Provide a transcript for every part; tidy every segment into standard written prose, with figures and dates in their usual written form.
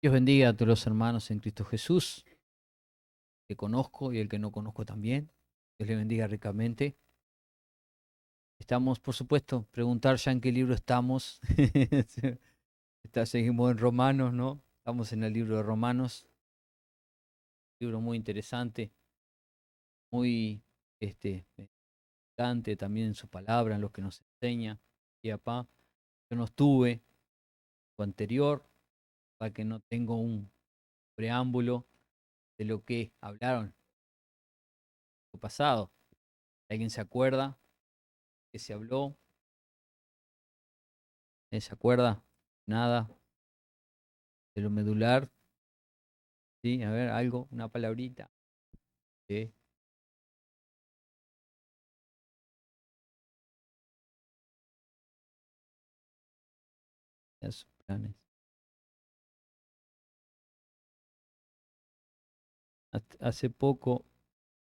Dios bendiga a todos los hermanos en Cristo Jesús, que conozco y el que no conozco también. Dios le bendiga ricamente. Estamos, por supuesto, preguntar ya en qué libro estamos. Seguimos en Romanos, ¿no? Estamos en el libro de Romanos, libro muy interesante, muy importante también en su palabra, en lo que nos enseña. Y apá, yo no estuve lo anterior, para que no tengo un preámbulo de lo que hablaron lo pasado. ¿Alguien se acuerda que se habló? ¿Se acuerda? Nada de lo medular. Sí, a ver, algo, una palabrita. Sí, esos planes. Hace poco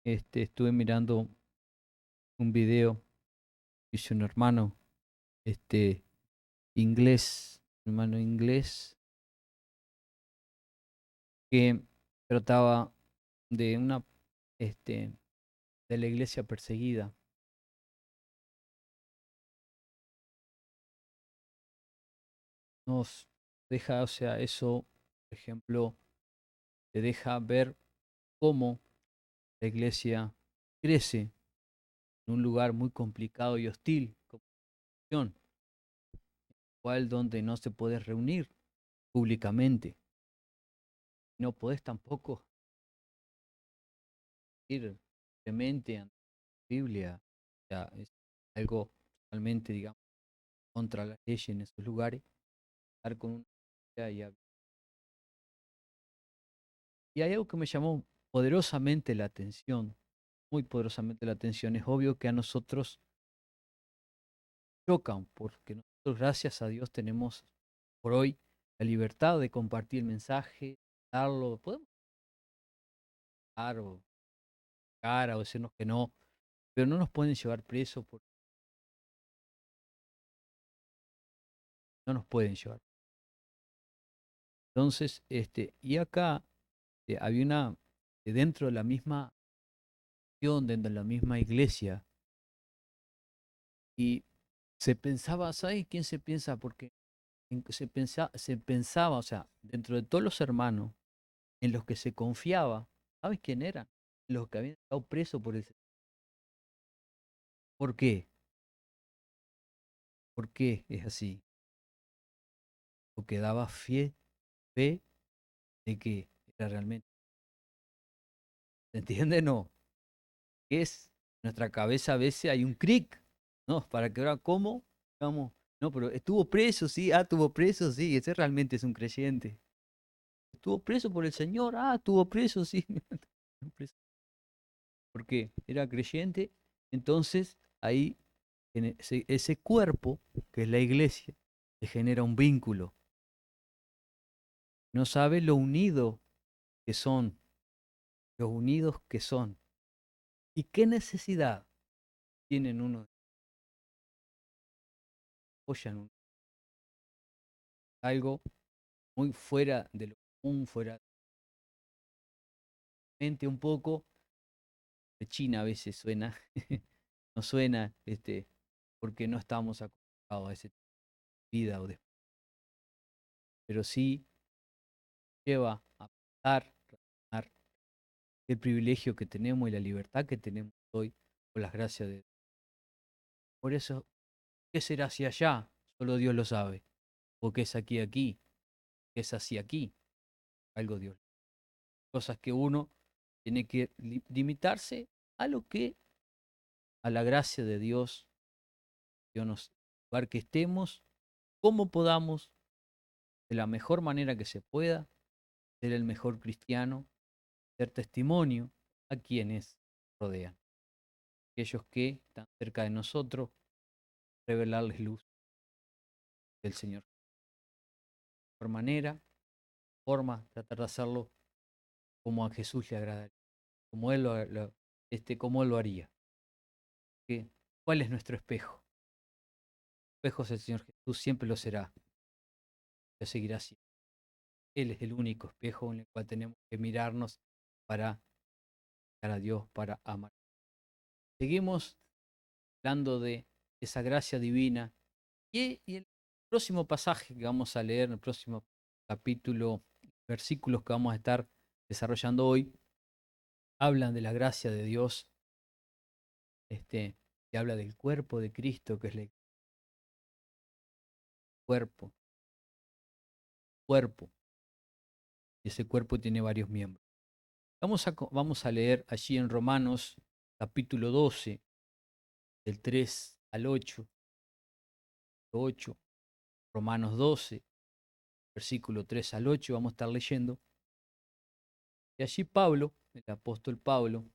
estuve mirando un video que hizo un hermano este, inglés, hermano inglés, que trataba de una este, de la iglesia perseguida. Nos deja, o sea, eso, por ejemplo, te deja ver cómo la iglesia crece en un lugar muy complicado y hostil, como nación, cual donde no se puede reunir públicamente. No podés tampoco ir simplemente ante la Biblia. O sea, es algo totalmente, digamos, contra la ley en esos lugares. Estar con una y hay algo que me llamó poderosamente la atención, muy poderosamente la atención. Es obvio que a nosotros chocan, porque nosotros, gracias a Dios, tenemos por hoy la libertad de compartir el mensaje, darlo, podemos dar o cara o decirnos que no, pero no nos pueden llevar presos, porque no nos pueden llevar. Entonces, y acá había una, dentro de la misma dentro de la misma iglesia, y se pensaba, ¿sabes quién se piensa? Porque se pensaba, o sea, dentro de todos los hermanos en los que se confiaba, ¿sabes quién eran? Los que habían estado presos por el Señor. ¿Por qué? ¿Por qué es así? Porque daba fe de que era realmente. ¿Se entiende? No. Es nuestra cabeza a veces hay un cric, ¿no? Para que ahora, ¿cómo? Vamos, no, pero estuvo preso, sí, estuvo preso, sí, ese realmente es un creyente. Estuvo preso por el Señor, estuvo preso, sí. Porque era creyente, entonces ahí en ese cuerpo, que es la iglesia, se genera un vínculo. No sabe lo unido que son, los unidos que son. ¿Y qué necesidad tienen uno? Apoyan algo muy fuera de lo común, fuera de la mente un poco. De China a veces suena, no suena, porque no estamos acostumbrados a ese tipo de vida, pero sí lleva a pensar, razonar el privilegio que tenemos y la libertad que tenemos hoy por las gracias de Dios. Por eso, ¿qué será hacia allá? Solo Dios lo sabe. O qué es aquí, qué es así aquí, algo Dios. Cosas que uno tiene que limitarse a lo que, a la gracia de Dios, Dios nos lugar que estemos, como podamos, de la mejor manera que se pueda, ser el mejor cristiano, ser testimonio a quienes rodean. Aquellos que están cerca de nosotros, revelarles luz del Señor. Por manera, forma, tratar de hacerlo como a Jesús le agradaría, como como Él lo haría. ¿Qué? ¿Cuál es nuestro espejo? El espejo es el Señor Jesús, siempre lo será, lo seguirá siendo. Él es el único espejo en el cual tenemos que mirarnos para dar a Dios, para amar. Seguimos hablando de esa gracia divina. Y el próximo pasaje que vamos a leer, el próximo capítulo, versículos que vamos a estar desarrollando hoy, hablan de la gracia de Dios, y habla del cuerpo de Cristo, que es el cuerpo, cuerpo, y ese cuerpo tiene varios miembros. Vamos a leer allí en Romanos capítulo 12, del 3 al 8, Romanos 12, versículo 3 al 8, vamos a estar leyendo. Y allí Pablo, el apóstol Pablo,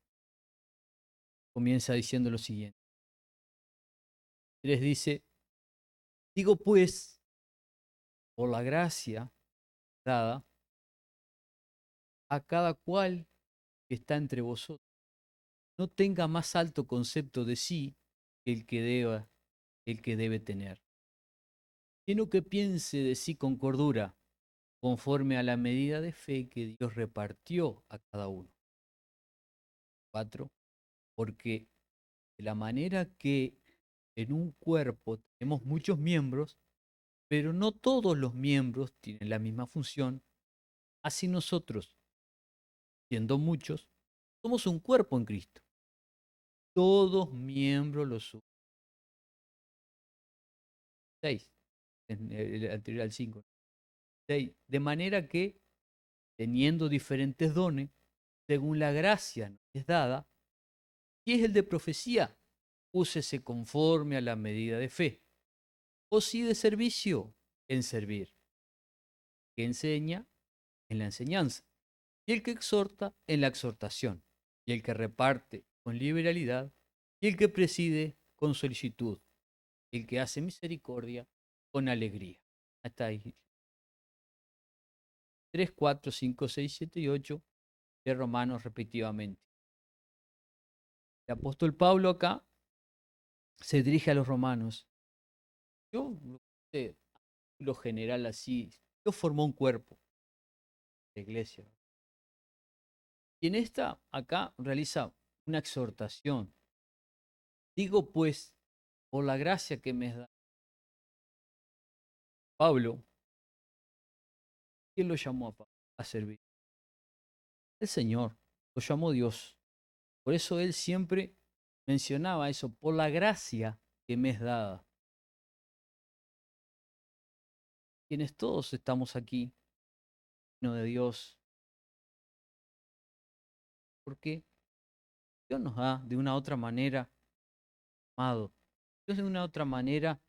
comienza diciendo lo siguiente. Les dice, digo pues, por la gracia dada a cada cual que está entre vosotros, no tenga más alto concepto de sí que el que debe tener, sino que piense de sí con cordura, conforme a la medida de fe que Dios repartió a cada uno. 4. Porque de la manera que en un cuerpo tenemos muchos miembros, pero no todos los miembros tienen la misma función, así nosotros, siendo muchos, somos un cuerpo en Cristo. Todos miembros los somos. 6. En el anterior al 5. 6. De manera que, teniendo diferentes dones, según la gracia nos es dada, si es el de profecía, úsese conforme a la medida de fe. O si de servicio, en servir. Que enseña, en la enseñanza. Y el que exhorta, en la exhortación. Y el que reparte, con liberalidad. Y el que preside, con solicitud. Y el que hace misericordia, con alegría. Hasta ahí. 3, 4, 5, 6, 7 y 8 de Romanos respectivamente. El apóstol Pablo acá se dirige a los romanos. Yo, lo general así, Dios formó un cuerpo, la iglesia. Y en esta, acá, realiza una exhortación. Digo pues, por la gracia que me da Pablo, ¿quién lo llamó a Pablo a servir? El Señor, lo llamó Dios. Por eso él siempre mencionaba eso, por la gracia que me es dada. Quienes todos estamos aquí, no de Dios, porque Dios nos da de una u otra manera amado. Dios de una u otra manera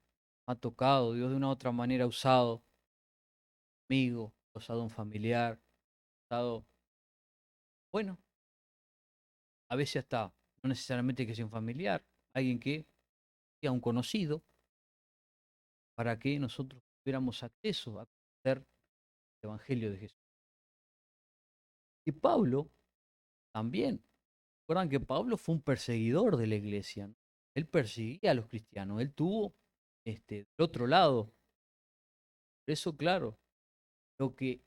ha tocado, Dios de una u otra manera ha usado amigo, ha usado un familiar, ha usado, bueno, a veces hasta, no necesariamente que sea un familiar, alguien que sea un conocido, para que nosotros tuviéramos acceso a conocer el Evangelio de Jesús. Y Pablo también. Recuerdan que Pablo fue un perseguidor de la iglesia, ¿no? Él perseguía a los cristianos, él tuvo del otro lado. Por eso, claro, lo que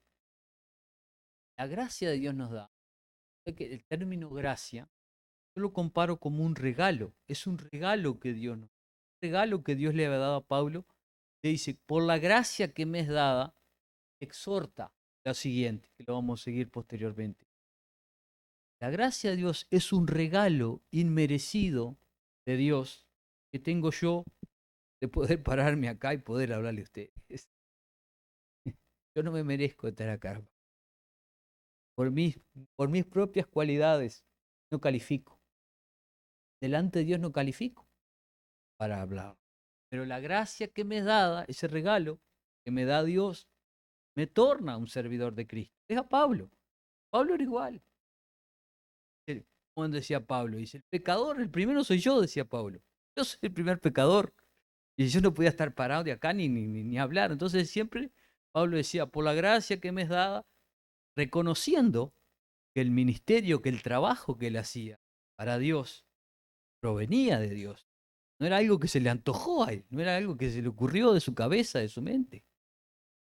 la gracia de Dios nos da, es que el término gracia, yo lo comparo como un regalo, es un regalo que Dios nos da, un regalo que Dios le había dado a Pablo. Le dice, por la gracia que me es dada, exhorta lo siguiente, que lo vamos a seguir posteriormente. La gracia de Dios es un regalo inmerecido de Dios que tengo yo de poder pararme acá y poder hablarle a ustedes. Yo no me merezco estar acá. Por mis, por mis propias cualidades no califico. Delante de Dios no califico para hablar. Pero la gracia que me es dada, ese regalo que me da Dios, me torna un servidor de Cristo. Es a Pablo. Pablo era igual. Como decía Pablo, dice, el pecador, el primero soy yo, decía Pablo. Yo soy el primer pecador. Y yo no podía estar parado de acá ni hablar. Entonces siempre Pablo decía, por la gracia que me es dada, reconociendo que el ministerio, que el trabajo que él hacía para Dios provenía de Dios. No era algo que se le antojó a él, no era algo que se le ocurrió de su cabeza, de su mente.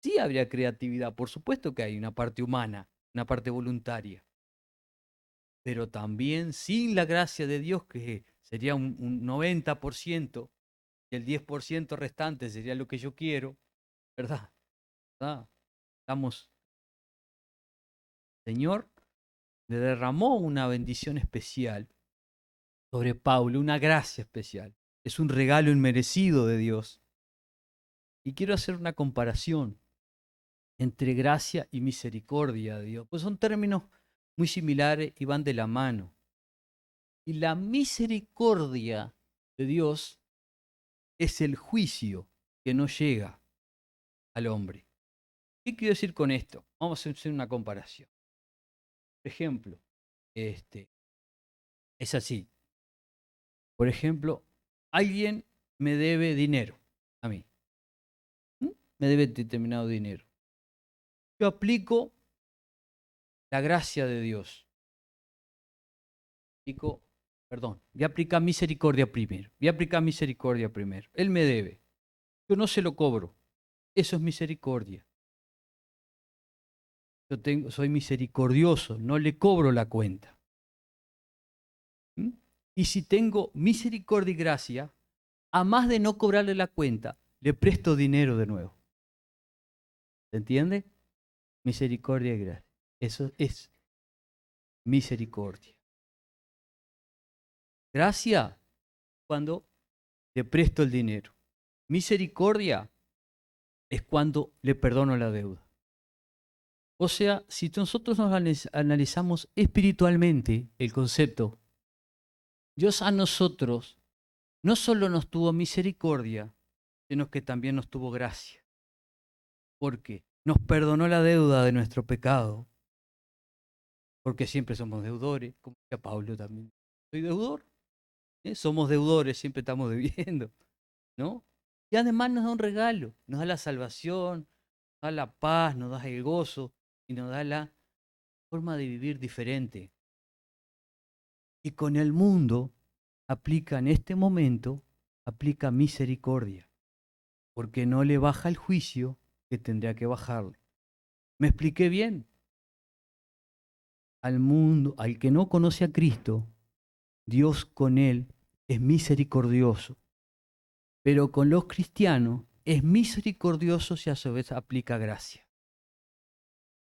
Sí habría creatividad, por supuesto que hay una parte humana, una parte voluntaria, pero también sin la gracia de Dios, que sería un 90%, y el 10% restante sería lo que yo quiero, ¿verdad? ¿Verdad? Estamos, Señor le derramó una bendición especial sobre Pablo, una gracia especial. Es un regalo inmerecido de Dios. Y quiero hacer una comparación entre gracia y misericordia de Dios, pues son términos muy similares y van de la mano. Y la misericordia de Dios es el juicio que no llega al hombre. ¿Qué quiero decir con esto? Vamos a hacer una comparación. Por ejemplo, es así. Por ejemplo, alguien me debe dinero a mí. ¿Mm? Me debe determinado dinero. Yo aplico la gracia de Dios. Aplico, perdón, voy a aplicar misericordia primero. Voy a aplicar misericordia primero. Él me debe. Yo no se lo cobro. Eso es misericordia. Soy misericordioso, no le cobro la cuenta. ¿Mm? Y si tengo misericordia y gracia, a más de no cobrarle la cuenta, le presto dinero de nuevo. ¿Se entiende? Misericordia y gracia. Eso es misericordia. Gracia, cuando le presto el dinero. Misericordia es cuando le perdono la deuda. O sea, si nosotros nos analizamos espiritualmente el concepto, Dios a nosotros no solo nos tuvo misericordia, sino que también nos tuvo gracia. Porque nos perdonó la deuda de nuestro pecado, porque siempre somos deudores, como decía Pablo también. Soy deudor, ¿eh? Somos deudores, siempre estamos debiendo, ¿no? Y además nos da un regalo, nos da la salvación, nos da la paz, nos da el gozo y nos da la forma de vivir diferente. Y con el mundo aplica en este momento, aplica misericordia, porque no le baja el juicio que tendría que bajarle. ¿Me expliqué bien? Al mundo, al que no conoce a Cristo, Dios con él es misericordioso, pero con los cristianos es misericordioso si a su vez aplica gracia.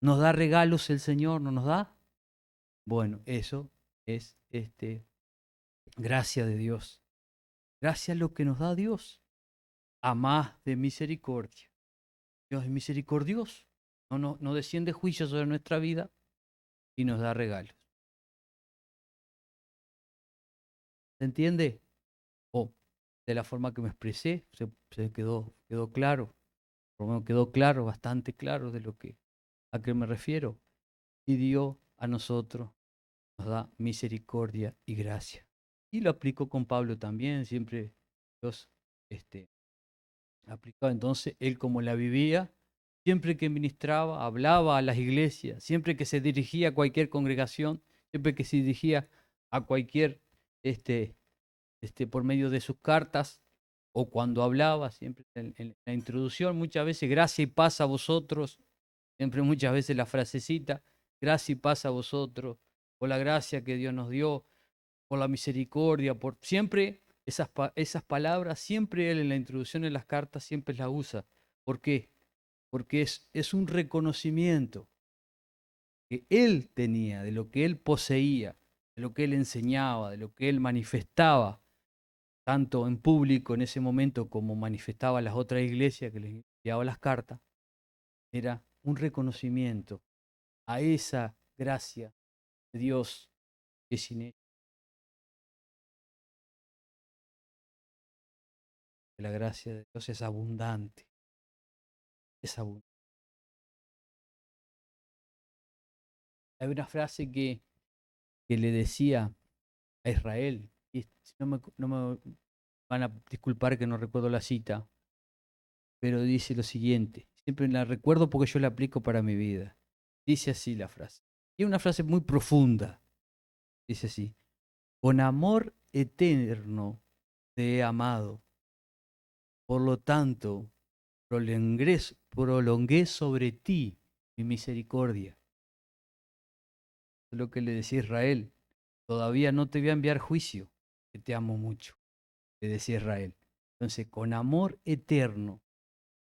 ¿Nos da regalos el Señor? ¿No nos da? Bueno, eso es gracia de Dios. Gracia es lo que nos da Dios, a más de misericordia. Dios es misericordioso. No desciende juicio sobre nuestra vida y nos da regalos. ¿Se entiende? O de la forma que me expresé, se quedó claro. Por lo menos quedó claro, bastante claro de a qué me refiero. Y Dios a nosotros nos da misericordia y gracia. Y lo aplico con Pablo también, siempre Dios aplicaba. Entonces, él como la vivía, siempre que ministraba, hablaba a las iglesias, siempre que se dirigía a cualquier congregación, siempre que se dirigía a cualquier, por medio de sus cartas, o cuando hablaba, siempre en la introducción, muchas veces, gracia y paz a vosotros, siempre muchas veces la frasecita, gracia y paz a vosotros, por la gracia que Dios nos dio, por la misericordia, por siempre esas palabras, siempre él en la introducción en las cartas siempre las usa. ¿Por qué? Porque es un reconocimiento que él tenía, de lo que él poseía, de lo que él enseñaba, de lo que él manifestaba, tanto en público en ese momento como manifestaba a las otras iglesias que les enviaba las cartas, era un reconocimiento a esa gracia de Dios que sin ella, la gracia de Dios es abundante, es abundante. Hay una frase que le decía a Israel, y si no me van a disculpar que no recuerdo la cita, pero dice lo siguiente, siempre la recuerdo porque yo la aplico para mi vida. Dice así la frase. Y es una frase muy profunda. Dice así, con amor eterno te he amado, por lo tanto prolongué sobre ti mi misericordia. Es lo que le decía a Israel. Todavía no te voy a enviar juicio, que te amo mucho, le decía Israel. Entonces, con amor eterno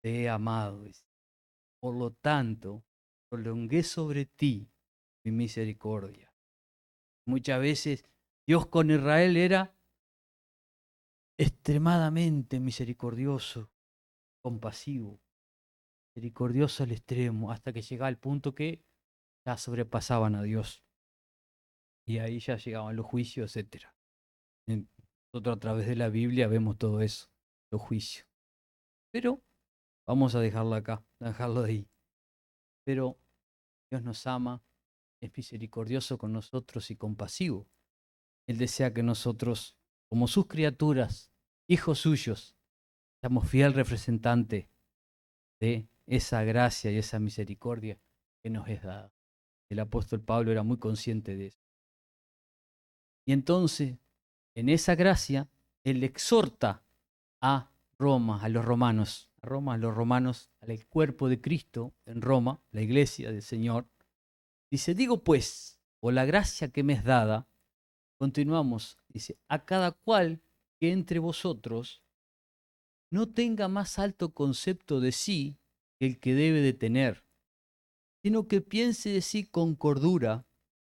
te he amado. Por lo tanto, prolongué sobre ti mi misericordia. Muchas veces Dios con Israel era extremadamente misericordioso, compasivo, misericordioso al extremo, hasta que llegaba el punto que ya sobrepasaban a Dios. Y ahí ya llegaban los juicios, etcétera. Nosotros a través de la Biblia vemos todo eso, los juicios. Pero vamos a dejarlo acá, dejarlo de ahí. Pero Dios nos ama, es misericordioso con nosotros y compasivo. Él desea que nosotros, como sus criaturas, hijos suyos, seamos fiel representante de esa gracia y esa misericordia que nos es dada. El apóstol Pablo era muy consciente de eso. Y entonces, en esa gracia, él exhorta a Roma, a los romanos, a Roma, a los romanos, al cuerpo de Cristo en Roma, la iglesia del Señor. Dice, digo pues, por la gracia que me es dada, continuamos, dice, a cada cual que entre vosotros no tenga más alto concepto de sí que el que debe de tener, sino que piense de sí con cordura,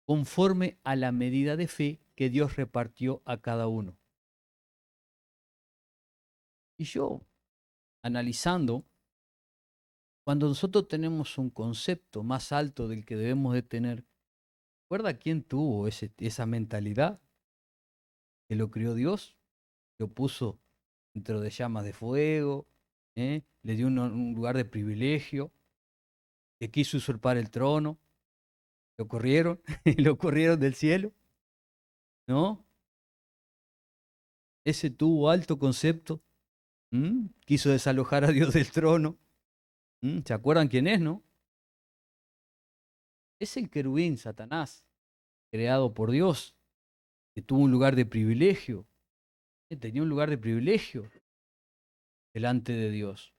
conforme a la medida de fe que Dios repartió a cada uno. Y yo, analizando, cuando nosotros tenemos un concepto más alto del que debemos de tener, ¿recuerda quién tuvo esa mentalidad? Que lo crió Dios, lo puso dentro de llamas de fuego, le dio un lugar de privilegio, que quiso usurpar el trono, lo corrieron, lo corrieron del cielo, ¿no? Ese tuvo alto concepto, quiso desalojar a Dios del trono. ¿Se acuerdan quién es, no? Es el querubín, Satanás, creado por Dios, que tuvo un lugar de privilegio, tenía un lugar de privilegio delante de Dios.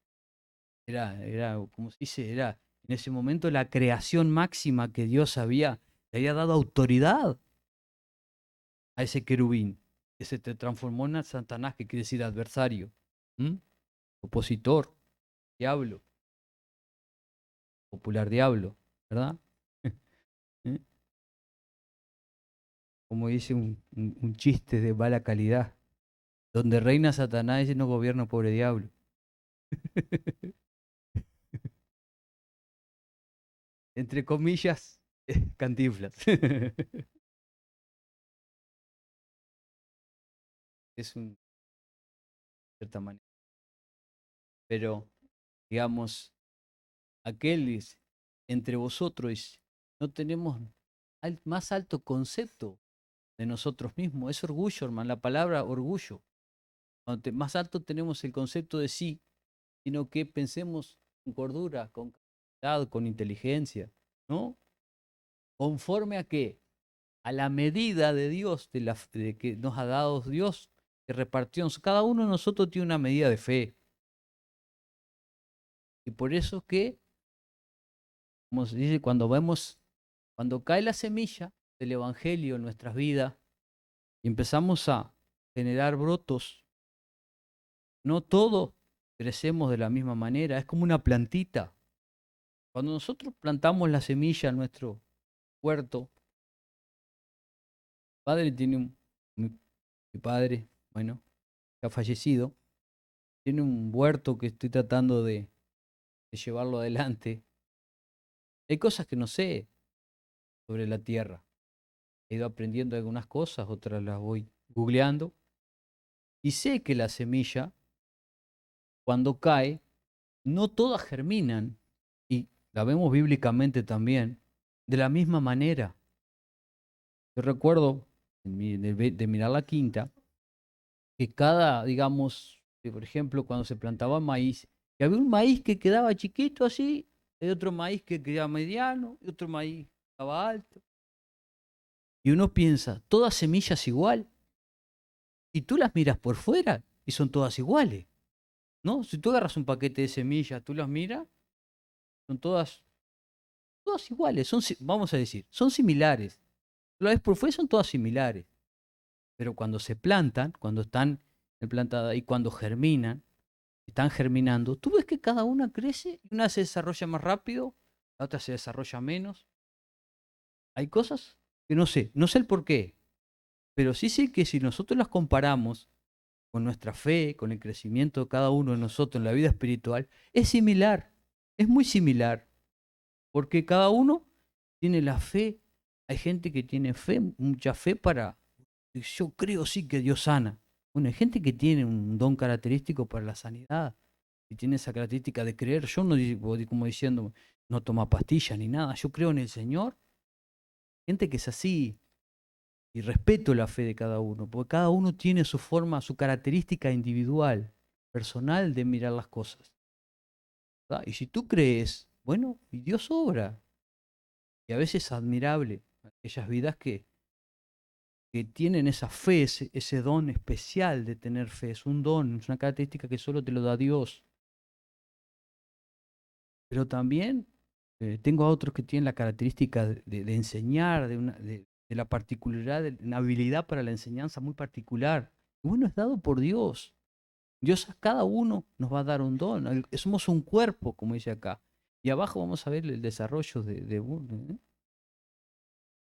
Era, ¿cómo se dice? Era en ese momento la creación máxima que Dios le había dado autoridad a ese querubín, que se te transformó en Satanás, que quiere decir adversario, opositor, diablo, popular diablo, ¿verdad? ¿Eh? Como dice un chiste de mala calidad, donde reina Satanás y no gobierna pobre diablo. Entre comillas, Cantinflas. Es un, de cierta manera. Pero, digamos, aquel es, entre vosotros no tenemos más alto concepto de nosotros mismos. Es orgullo, hermano, la palabra orgullo. Cuando más alto tenemos el concepto de sí, sino que pensemos con cordura, con capacidad, con inteligencia, ¿no? ¿Conforme a qué? A la medida de Dios, de que nos ha dado Dios, que repartió. Cada uno de nosotros tiene una medida de fe. Y por eso que, como se dice, cuando cae la semilla del Evangelio en nuestras vidas y empezamos a generar brotos, no todos crecemos de la misma manera, es como una plantita. Cuando nosotros plantamos la semilla en nuestro huerto, padre tiene mi padre, bueno, que ha fallecido, tiene un huerto que estoy tratando de llevarlo adelante. Hay cosas que no sé sobre la tierra. He ido aprendiendo algunas cosas, otras las voy googleando. Y sé que la semilla, cuando cae, no todas germinan. Y la vemos bíblicamente también, de la misma manera. Yo recuerdo de mirar la quinta, que digamos, que por ejemplo, cuando se plantaba maíz, que había un maíz que quedaba chiquito así, hay otro maíz que quedaba mediano, y otro maíz que estaba alto. Y uno piensa, todas semillas igual. Y tú las miras por fuera y son todas iguales. ¿no? Si tú agarras un paquete de semillas, tú las miras, son todas iguales, vamos a decir, son similares. Lo ves por fuera, son todas similares. Pero cuando se plantan, cuando están plantadas y cuando germinan, están germinando, tú ves que cada una crece y una se desarrolla más rápido, la otra se desarrolla menos. Hay cosas que no sé el por qué, pero sí sé que si nosotros las comparamos con nuestra fe, con el crecimiento de cada uno de nosotros en la vida espiritual, es similar, es muy similar, porque cada uno tiene la fe. Hay gente que tiene fe, mucha fe para, yo creo sí que Dios sana. Bueno, hay gente que tiene un don característico para la sanidad y tiene esa característica de creer. Yo no digo como diciendo, no toma pastillas ni nada, yo creo en el Señor. Gente que es así, y respeto la fe de cada uno, porque cada uno tiene su forma, su característica individual, personal de mirar las cosas, ¿verdad? Y si tú crees, bueno, y Dios obra. Y a veces es admirable aquellas vidas que tienen esa fe, ese don especial de tener fe. Es un don, es una característica que solo te lo da Dios. Pero también tengo a otros que tienen la característica de enseñar, de la particularidad, de una habilidad para la enseñanza muy particular. Y bueno, es dado por Dios. Dios a cada uno nos va a dar un don. Somos un cuerpo, como dice acá. Y abajo vamos a ver el desarrollo de uno.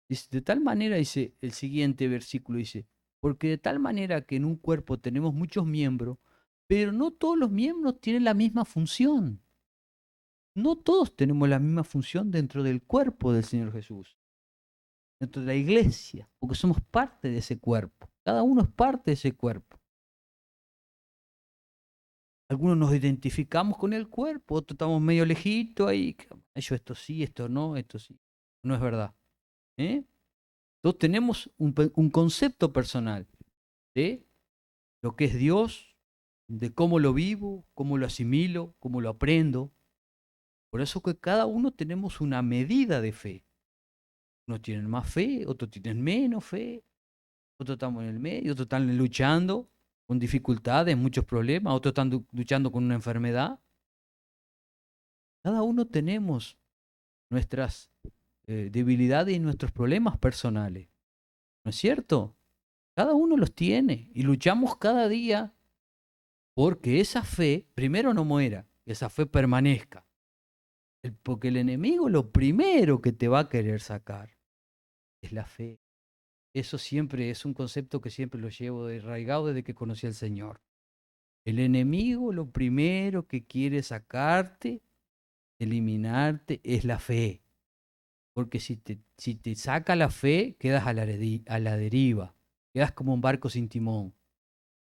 Dice, de tal manera, dice el siguiente versículo, dice, porque de tal manera que en un cuerpo tenemos muchos miembros, pero no todos los miembros tienen la misma función. No todos tenemos la misma función dentro del cuerpo del Señor Jesús, dentro de la iglesia, porque somos parte de ese cuerpo. Cada uno es parte de ese cuerpo. Algunos nos identificamos con el cuerpo, otros estamos medio lejitos ahí. Yo esto sí, esto no, esto sí. No es verdad. ¿Eh? Todos tenemos un concepto personal de lo que es Dios, de cómo lo vivo, cómo lo asimilo, cómo lo aprendo. Por eso que cada uno tenemos una medida de fe. Unos tienen más fe, otros tienen menos fe, otros estamos en el medio, otros están luchando con dificultades, muchos problemas, otros están luchando con una enfermedad. Cada uno tenemos nuestras debilidades y nuestros problemas personales, ¿no es cierto? Cada uno los tiene y luchamos cada día porque esa fe primero no muera, que esa fe permanezca. Porque el enemigo lo primero que te va a querer sacar es la fe. Eso siempre es un concepto que siempre lo llevo de arraigado desde que conocí al Señor. El enemigo lo primero que quiere sacarte, eliminarte, es la fe. Porque si te saca la fe, quedas a la deriva. Quedas como un barco sin timón.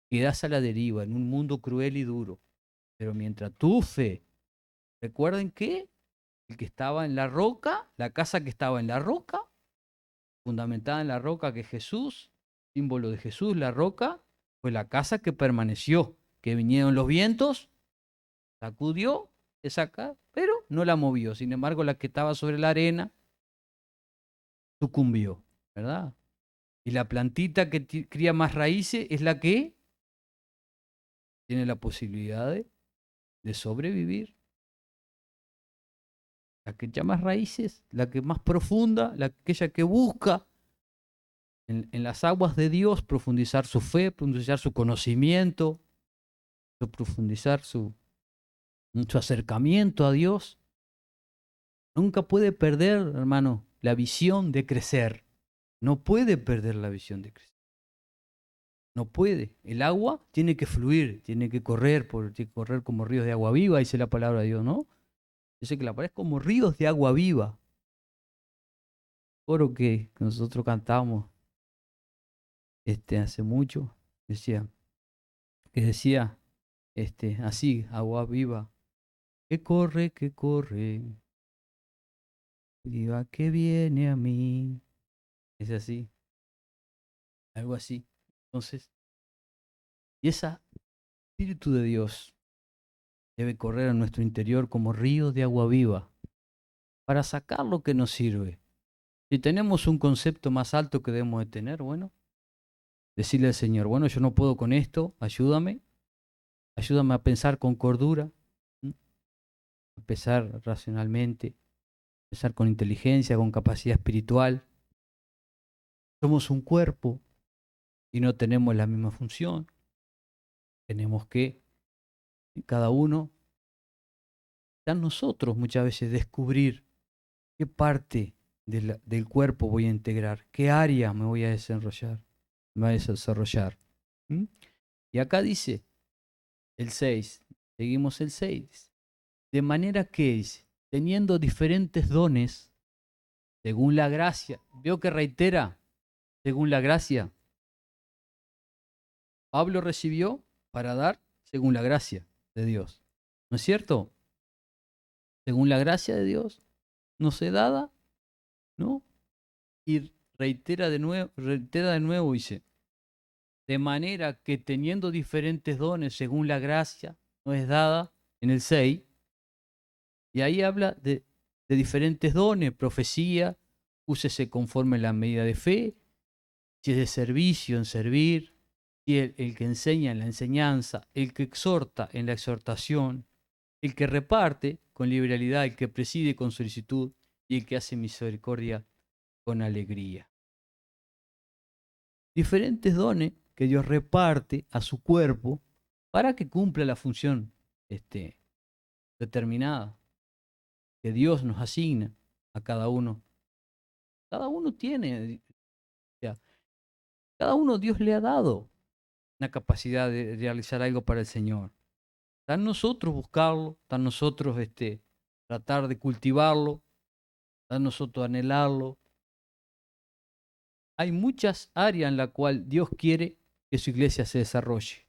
Quedas a la deriva en un mundo cruel y duro. Pero mientras tu fe, recuerden que el que estaba en la roca, la casa que estaba en la roca, fundamentada en la roca que es Jesús, símbolo de Jesús, la roca, fue la casa que permaneció, que vinieron los vientos, sacudió esa casa, pero no la movió. Sin embargo, la que estaba sobre la arena sucumbió, ¿verdad? Y la plantita que cría más raíces es la que tiene la posibilidad de sobrevivir. La que echa más raíces, la que más profunda, aquella que busca en las aguas de Dios profundizar su fe, profundizar su conocimiento, profundizar su acercamiento a Dios. Nunca puede perder, hermano, la visión de crecer. No puede perder la visión de crecer. No puede. El agua tiene que fluir, tiene que correr, tiene que correr como ríos de agua viva, dice la palabra de Dios, ¿no? Dice que la palabra es como ríos de agua viva. Coro que nosotros cantamos hace mucho, decía, que decía así, agua viva, que corre, viva que viene a mí. Es así, algo así. Entonces, y ese Espíritu de Dios debe correr en nuestro interior como ríos de agua viva para sacar lo que nos sirve. Si tenemos un concepto más alto que debemos de tener, bueno, decirle al Señor, bueno, yo no puedo con esto, ayúdame Ayúdame a pensar con cordura, a pensar racionalmente, a pensar con inteligencia, con capacidad espiritual. Somos un cuerpo y no tenemos la misma función. Tenemos que, cada uno, está en nosotros muchas veces descubrir qué parte del cuerpo voy a integrar, qué área me voy a desarrollar. Me voy a desarrollar. ¿Mm? Y acá dice el 6, seguimos el 6. De manera que, dice, teniendo diferentes dones, según la gracia, veo que reitera, según la gracia, Pablo recibió para dar según la gracia de Dios. ¿No es cierto? Según la gracia de Dios, no se dada, ¿no? Y reitera de nuevo, dice, de manera que teniendo diferentes dones según la gracia, no es dada en el 6, y ahí habla de diferentes dones, profecía, úsese conforme a la medida de fe, si es de servicio, en servir, si el que enseña en la enseñanza, el que exhorta en la exhortación, el que reparte con liberalidad, el que preside con solicitud y el que hace misericordia con alegría. Diferentes dones que Dios reparte a su cuerpo para que cumpla la función determinada que Dios nos asigna a cada uno. Cada uno tiene, o sea, cada uno Dios le ha dado una capacidad de realizar algo para el Señor. Está en nosotros buscarlo, está en nosotros tratar de cultivarlo, está en nosotros anhelarlo. Hay muchas áreas en las cuales Dios quiere que su iglesia se desarrolle.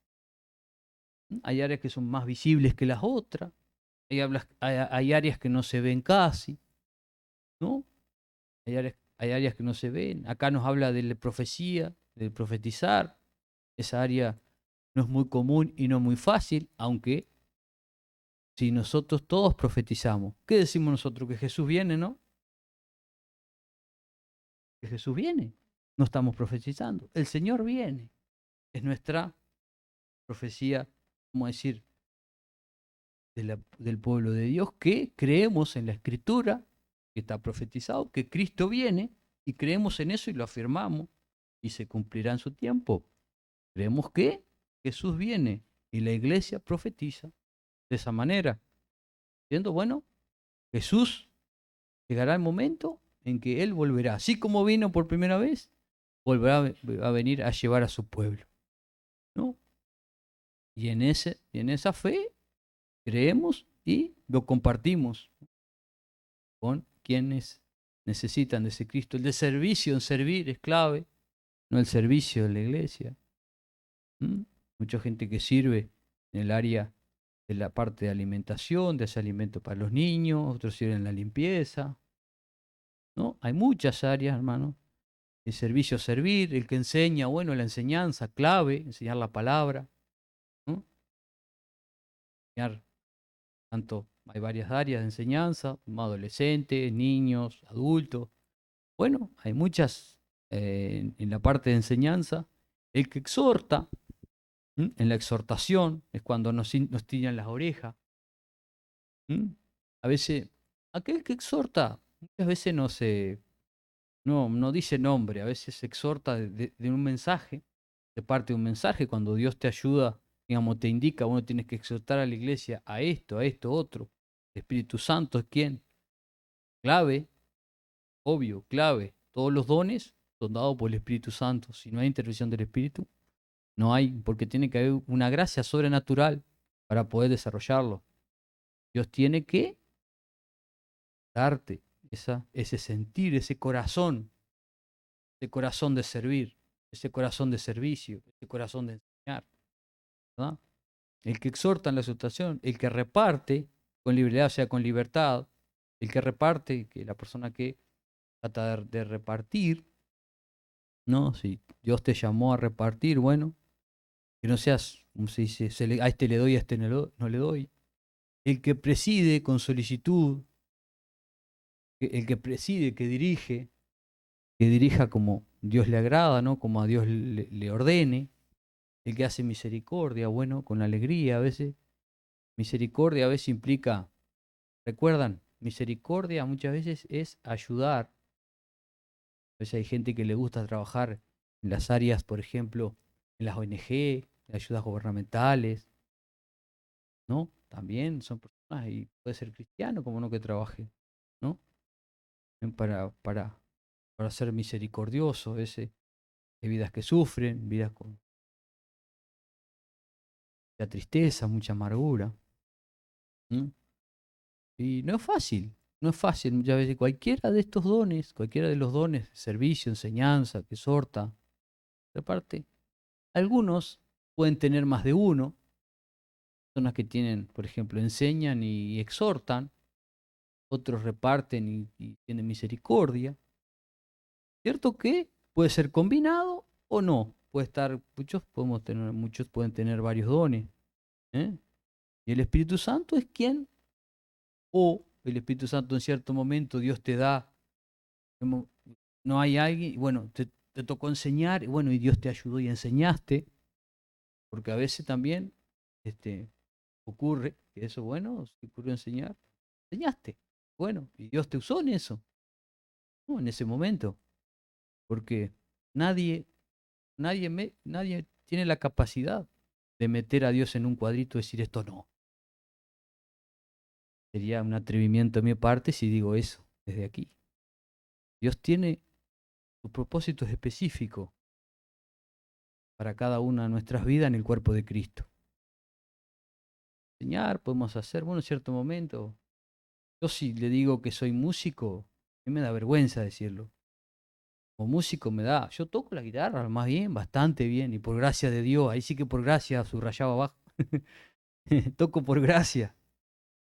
Hay áreas que son más visibles que las otras, hay áreas que no se ven casi, ¿no? Hay áreas que no se ven. Acá nos habla de la profecía, de profetizar. Esa área no es muy común y no muy fácil, aunque si nosotros todos profetizamos, ¿qué decimos nosotros? Que Jesús viene, ¿no? Que Jesús viene. No estamos profetizando. El Señor viene. Es nuestra profecía, vamos a decir, del pueblo de Dios, que creemos en la Escritura, que está profetizado, que Cristo viene, y creemos en eso y lo afirmamos, y se cumplirá en su tiempo. Creemos que Jesús viene y la iglesia profetiza de esa manera. Siendo bueno, Jesús llegará el momento en que Él volverá. Así como vino por primera vez, volverá a venir a llevar a su pueblo, ¿no? Y en esa fe creemos y lo compartimos con quienes necesitan de ese Cristo. El de servicio en servir es clave, no el servicio de la iglesia. ¿Mm? Mucha gente que sirve en el área de la parte de alimentación, de ese alimento para los niños, otros sirven en la limpieza, ¿no? Hay muchas áreas, hermano. El servicio servir, el que enseña, bueno, la enseñanza, clave, enseñar la palabra, ¿no? Enseñar tanto, hay varias áreas de enseñanza, adolescentes, niños, adultos. Bueno, hay muchas en la parte de enseñanza. El que exhorta, en la exhortación, es cuando nos tiran las orejas. A veces, aquel que exhorta, muchas veces no dice nombre, a veces exhorta de un mensaje, de parte de un mensaje, cuando Dios te ayuda, digamos, te indica, bueno, tienes que exhortar a la iglesia a esto, otro. El Espíritu Santo es quien, clave, obvio, clave. Todos los dones son dados por el Espíritu Santo. Si no hay intervención del Espíritu, no hay, porque tiene que haber una gracia sobrenatural para poder desarrollarlo. Dios tiene que darte ese sentir, ese corazón de servir, ese corazón de servicio, ese corazón de enseñar, ¿verdad? El que exhorta en la exhortación, el que reparte con libertad, o sea, con libertad, el que reparte, que la persona que trata de repartir, ¿no? Si Dios te llamó a repartir, bueno, que no seas, como se dice, a este le doy, a este no le doy. El que preside con solicitud, el que preside, que dirija como Dios le agrada, ¿no? Como a Dios le ordene, El que hace misericordia, bueno, con alegría a veces. Misericordia a veces implica, recuerdan, misericordia muchas veces es ayudar. A veces hay gente que le gusta trabajar en las áreas, por ejemplo, en las ONG, en ayudas gubernamentales, ¿no? También son personas y puede ser cristiano como no que trabaje, ¿no? Para ser misericordioso, ese, de vidas que sufren, vidas con mucha tristeza, mucha amargura. ¿M? Y no es fácil, no es fácil muchas veces. Cualquiera de estos dones, cualquiera de los dones, servicio, enseñanza, que exhorta, reparte. Algunos pueden tener más de uno, personas que tienen, por ejemplo, enseñan y exhortan, otros reparten y tienen misericordia. ¿Cierto que puede ser combinado o no? Puede estar, muchos pueden tener varios dones. ¿Eh? Y el Espíritu Santo es quien, o el Espíritu Santo en cierto momento Dios te da, no hay alguien, bueno, te tocó enseñar, y bueno, y Dios te ayudó y enseñaste, porque a veces también ocurre que eso, bueno, se ocurrió enseñar, enseñaste, bueno, y Dios te usó en eso, ¿no? En ese momento, porque nadie, nadie tiene la capacidad de meter a Dios en un cuadrito y decir esto no. Sería un atrevimiento de mi parte si digo eso desde aquí. Dios tiene sus propósitos específicos para cada una de nuestras vidas en el cuerpo de Cristo. Enseñar, podemos hacer, bueno, en cierto momento. Yo si le digo que soy músico, a mí me da vergüenza decirlo. Como músico me da, yo toco la guitarra más bien, bastante bien, y por gracia de Dios, ahí sí que por gracia, subrayaba abajo, toco por gracia.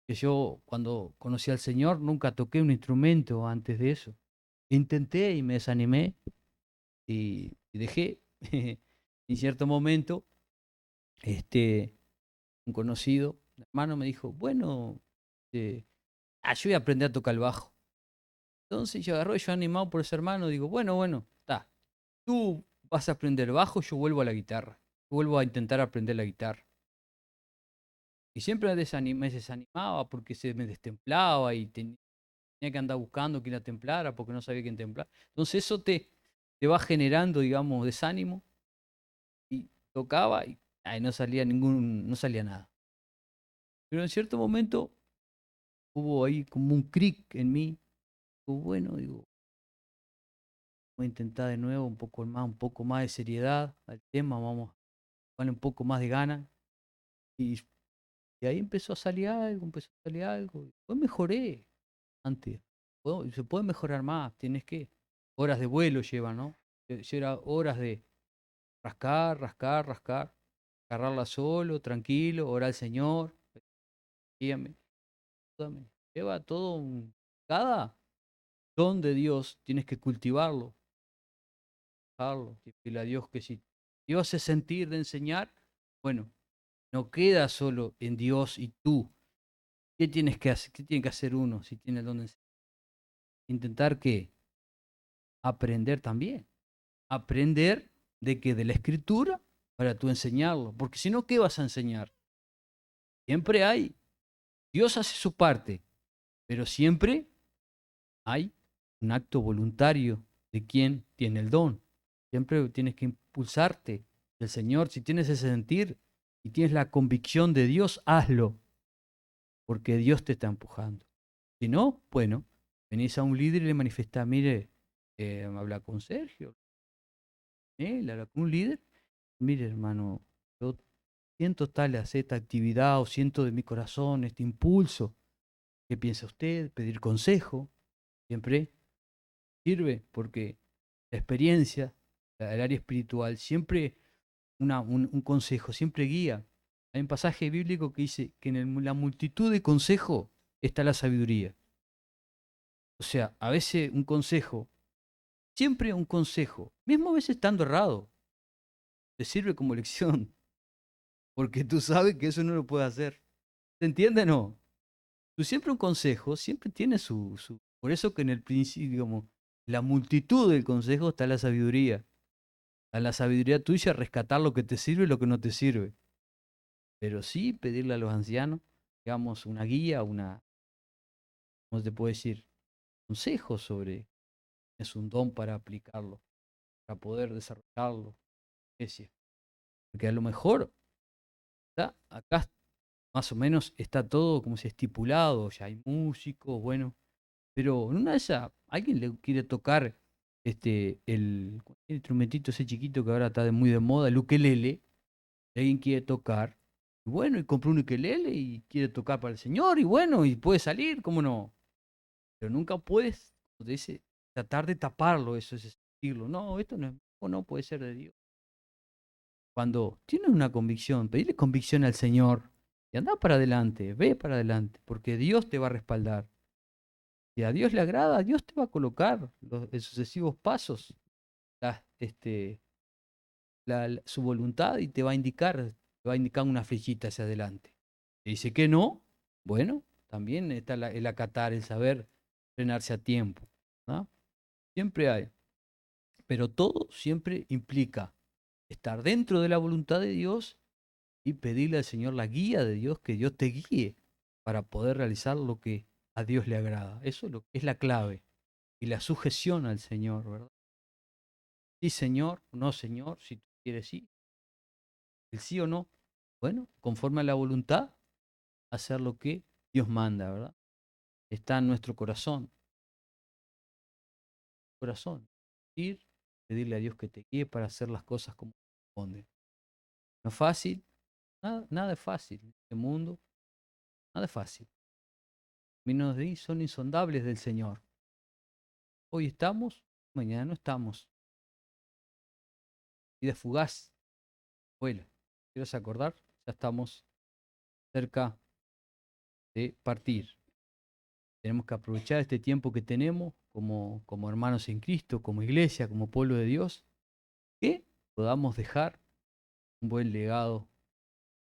Que yo cuando conocí al Señor nunca toqué un instrumento antes de eso. Intenté y me desanimé y dejé. En cierto momento, este, un conocido, un hermano, me dijo, bueno, yo voy a aprender a tocar el bajo. Entonces yo agarré, yo animado por ese hermano, digo, bueno, está, tú vas a aprender bajo, yo vuelvo a la guitarra. Yo vuelvo a intentar aprender la guitarra. Y siempre me desanimaba porque se me destemplaba y tenía que andar buscando quién la templara porque no sabía quién templar. Entonces eso te va generando, digamos, desánimo y tocaba y ay, no salía nada. Pero en cierto momento hubo ahí como un cric en mí. Digo, bueno, digo, voy a intentar de nuevo un poco más de seriedad al tema, vamos a ponerle un poco más de ganas. Y, y ahí empezó a salir algo. Después mejoré antes. Se puede mejorar más, tienes que. Horas de vuelo lleva, ¿no? Lleva horas de rascar, agarrarla solo, tranquilo, orar al Señor, guíame, ayúdame. Lleva todo cada don de Dios tienes que cultivarlo, y pedirle a Dios que si Dios es sentir de enseñar, bueno, no queda solo en Dios y tú. ¿Qué tienes que hacer? ¿Qué tiene que hacer uno si tiene el don de enseñar? Intentar que aprender también. Aprender de que de la escritura para tú enseñarlo. Porque si no, ¿qué vas a enseñar? Siempre hay. Dios hace su parte, pero siempre hay un acto voluntario de quien tiene el don. Siempre tienes que impulsarte del Señor. Si tienes ese sentir y tienes la convicción de Dios, hazlo, porque Dios te está empujando. Si no, bueno, venís a un líder y le manifestás, mire, habla con Sergio, habla con un líder, mire hermano, yo siento tal hacer esta actividad o siento de mi corazón este impulso. ¿Qué piensa usted? Pedir consejo, siempre sirve porque la experiencia, el área espiritual, siempre un consejo, siempre guía. Hay un pasaje bíblico que dice que en la multitud de consejos está la sabiduría. O sea, a veces un consejo, siempre un consejo, mismo a veces estando errado, te sirve como lección, porque tú sabes que eso no lo puedes hacer. ¿Se entiende o no? Tú siempre un consejo, siempre tiene Por eso que en el principio, como la multitud del consejo está la sabiduría. A la sabiduría tuya rescatar lo que te sirve y lo que no te sirve. Pero sí pedirle a los ancianos, digamos, una guía, ¿cómo te puedo decir? Consejos sobre, es un don para aplicarlo, para poder desarrollarlo. Iglesia. Porque a lo mejor, acá más o menos está todo como si estipulado, ya hay músicos, bueno, pero en una de esas, alguien le quiere tocar el instrumentito ese chiquito que ahora está muy de moda, el ukelele, y alguien quiere tocar, y bueno, y compró un ukelele y quiere tocar para el Señor, y bueno, y puede salir, ¿cómo no? Pero nunca puedes, como te dice, tratar de taparlo, eso es decirlo, no, esto no, no puede ser de Dios. Cuando tienes una convicción, pedirle convicción al Señor y anda para adelante, ve para adelante, porque Dios te va a respaldar. Si a Dios le agrada, Dios te va a colocar los sucesivos pasos, la- este, su voluntad y te va a indicar una flechita hacia adelante. Si dice que no, bueno, también está el acatar, el saber frenarse a tiempo, ¿no? Siempre hay, pero todo siempre implica estar dentro de la voluntad de Dios y pedirle al Señor la guía de Dios, que Dios te guíe para poder realizar lo que a Dios le agrada. Eso es la clave. Y la sujeción al Señor, ¿verdad? Sí, Señor, no, Señor, si tú quieres sí, el sí o no. Bueno, conforme a la voluntad, hacer lo que Dios manda, ¿verdad? Está en nuestro corazón, corazón. Ir, pedirle a Dios que te guíe para hacer las cosas como corresponde. No es fácil, nada es fácil. En este mundo, nada es fácil. Caminos de ahí son insondables del Señor. Hoy estamos, mañana no estamos. Vida fugaz, vuela. ¿Quieres acordar? Ya estamos cerca de partir. Tenemos que aprovechar este tiempo que tenemos como hermanos en Cristo, como iglesia, como pueblo de Dios, que podamos dejar un buen legado,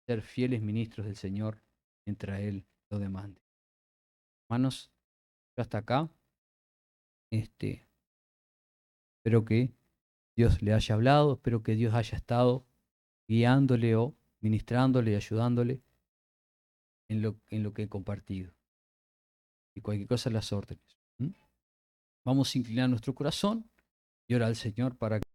ser fieles ministros del Señor mientras Él lo demande. Hermanos, yo hasta acá, espero que Dios le haya hablado, espero que Dios haya estado guiándole o ministrándole y ayudándole en lo que he compartido. Y cualquier cosa las órdenes. ¿Mm? Vamos a inclinar nuestro corazón y orar al Señor para que